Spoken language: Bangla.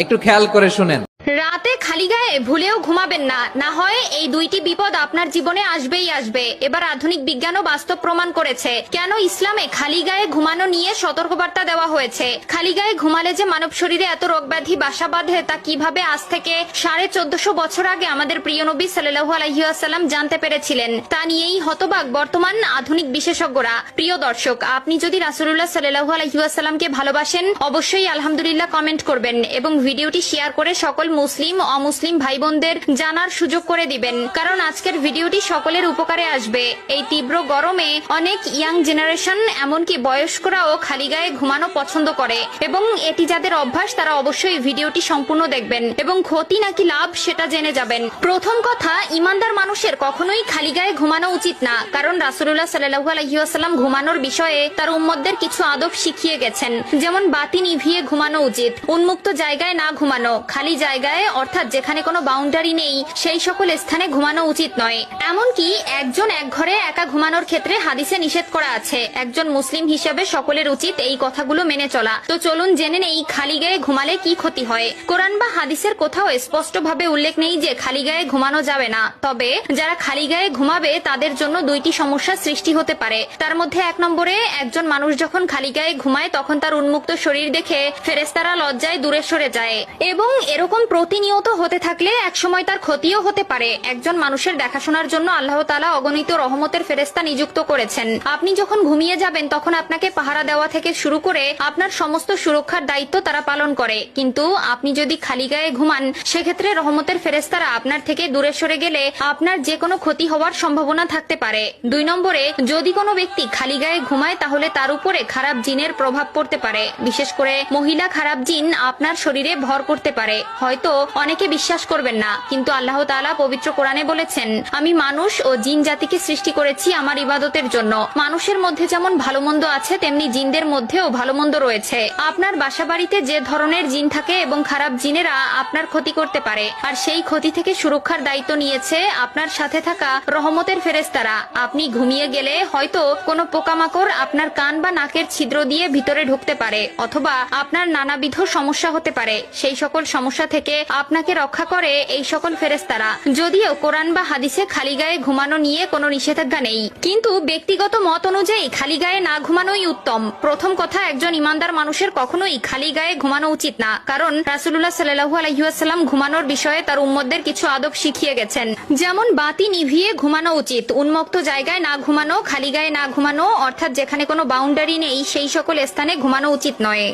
একটু খেয়াল করে শুনেন। রাতে খালি গায়ে ভুলেও ঘুমাবেন না, না হয় এই দুইটি বিপদ আপনার জীবনে আসবেই আসবে। এবার আধুনিক বিজ্ঞানও বাস্তব প্রমাণ করেছে কেন ইসলামে খালি গায়ে ঘুমানো নিয়ে সতর্কবার্তা দেওয়া হয়েছে। খালি গায়ে ঘুমালে যে মানব শরীরে এত রোগ ব্যাধি বাসা বাঁধে তা কিভাবে আজ থেকে 1450 বছর আগে আমাদের প্রিয় নবী সাল্লাল্লাহু আলাইহি ওয়াসাল্লাম জানতে পেরেছিলেন, তা নিয়েই হতবাক বর্তমান আধুনিক বিশেষজ্ঞরা। প্রিয় দর্শক, আপনি যদি রাসূলুল্লাহ সাল্লাল্লাহু আলাইহি ওয়াসাল্লামকে ভালোবাসেন অবশ্যই আলহামদুলিল্লাহ কমেন্ট করবেন এবং ভিডিওটি শেয়ার করে সকল মুসলিম অমুসলিম ভাই বোনদের জানার সুযোগ করে দিবেন, কারণ আজকের ভিডিওটি সকলের উপকারে আসবে। এই তীব্র গরমে অনেক ইয়াং জেনারেশন এমনকি বয়স্করাও খালি গায়ে ঘুমানো পছন্দ করে এবং এটি যাদের অভ্যাস তারা অবশ্যই ভিডিওটি সম্পূর্ণ দেখবেন এবং ক্ষতি নাকি লাভ সেটা জেনে যাবেন। প্রথম কথা, ইমানদার মানুষের কখনোই খালি গায়ে ঘুমানো উচিত না, কারণ রাসূলুল্লাহ সাল্লাল্লাহু আলাইহি ওয়াসাল্লাম ঘুমানোর বিষয়ে তার উম্মতদের কিছু আদব শিখিয়ে গেছেন। যেমন বাতি নিভিয়ে ঘুমানো উচিত, উন্মুক্ত জায়গায় না ঘুমানো, খালি জায়গায় অর্থাৎ যেখানে কোনো বাউন্ডারি নেই সেই সকল স্থানে ঘুমানো উচিত নয়। এমনকি একজন এক ঘরে একা ঘুমানোর ক্ষেত্রে হাদিসে নিষেধ করা আছে। একজন মুসলিম হিসেবে সকলের উচিত এই কথাগুলো মেনে চলা। তো চলুন জেনে নেই খালি গায়ে ঘুমালে কি ক্ষতি হয়। কোরআন বা হাদিসের কোথাও স্পষ্টভাবে উল্লেখ নেই যে খালি গায়ে ঘুমানো যাবে না, তবে যারা খালি গায়ে ঘুমাবে তাদের জন্য দুইটি সমস্যার সৃষ্টি হতে পারে। তার মধ্যে 1 নম্বরে, একজন মানুষ যখন খালি গায়ে ঘুমায় তখন তার উন্মুক্ত শরীর দেখে ফেরেশতারা লজ্জায় দূরে সরে যায় এবং এরকম প্রতিনিয়ত হতে থাকলে একসময় তার ক্ষতিও হতে পারে। একজন মানুষের দেখাশোনার জন্য আল্লাহ তাআলা অগণিত রহমতের ফেরেশতা নিযুক্ত করেছেন। আপনি যখন ঘুমিয়ে যাবেন তখন আপনাকে পাহারা দেওয়া থেকে শুরু করে আপনার সমস্ত সুরক্ষার দায়িত্ব তারা পালন করে, কিন্তু আপনি যদি খালি গায়ে ঘুমান সেক্ষেত্রে রহমতের ফেরেশতারা আপনার থেকে দূরে সরে গেলে আপনার যে কোনো ক্ষতি হওয়ার সম্ভাবনা থাকতে পারে। 2 নম্বরে, যদি কোনো ব্যক্তি খালি গায়ে ঘুমায় তাহলে তার উপরে খারাপ জিনের প্রভাব পড়তে পারে। বিশেষ করে মহিলা খারাপ জিন আপনার শরীরে ভর করতে পারে। হয়তো অনেকে বিশ্বাস করবেন না, কিন্তু আল্লাহ তাআলা পবিত্র কোরআনে বলেছেন, আমি মানুষ ও জিন জাতিকে সৃষ্টি করেছি আমার ইবাদতের জন্য। মানুষের মধ্যে যেমন ভালো মন্দ আছে তেমনি জিনদের মধ্যেও ভালো মন্দ রয়েছে। আপনার বাসা বাড়িতে যে ধরনের জিন থাকে এবং খারাপ জিনেরা আপনার ক্ষতি করতে পারে, আর সেই ক্ষতি থেকে সুরক্ষার দায়িত্ব নিয়েছে আপনার সাথে থাকা রহমতের ফেরেশতারা। আপনি ঘুমিয়ে গেলে হয়তো কোনো পোকামাকড় আপনার কান বা নাকের ছিদ্র দিয়ে ভিতরে ঢুকতে পারে, অথবা আপনার নানাবিধ সমস্যা হতে পারে। সেই সকল সমস্যা থেকে আপনাকে রক্ষা করে এই সকল ফেরেশতারা। যদিও কোরআন বা হাদিসে খালি গায়ে ঘুমানো নিয়ে কোনো নিষেধাজ্ঞা নেই, কিন্তু ব্যক্তিগত মত অনুযায়ী খালি গায়ে না ঘুমানোই উত্তম। প্রথম কথা, একজন ইমানদার মানুষের কখনোই খালি গায়ে ঘুমানো উচিত না, কারণ রাসূলুল্লাহ সাল্লাল্লাহু আলাইহি ওয়াসাল্লাম ঘুমানোর বিষয়ে তার উম্মতদের কিছু আদব শিখিয়ে গেছেন। যেমন বাতি নিভিয়ে ঘুমানো উচিত, উন্মুক্ত জায়গায় না ঘুমানো, খালি গায়ে না ঘুমানো, অর্থাৎ যেখানে কোনো বাউন্ডারি নেই সেই সকল স্থানে ঘুমানো উচিত নয়।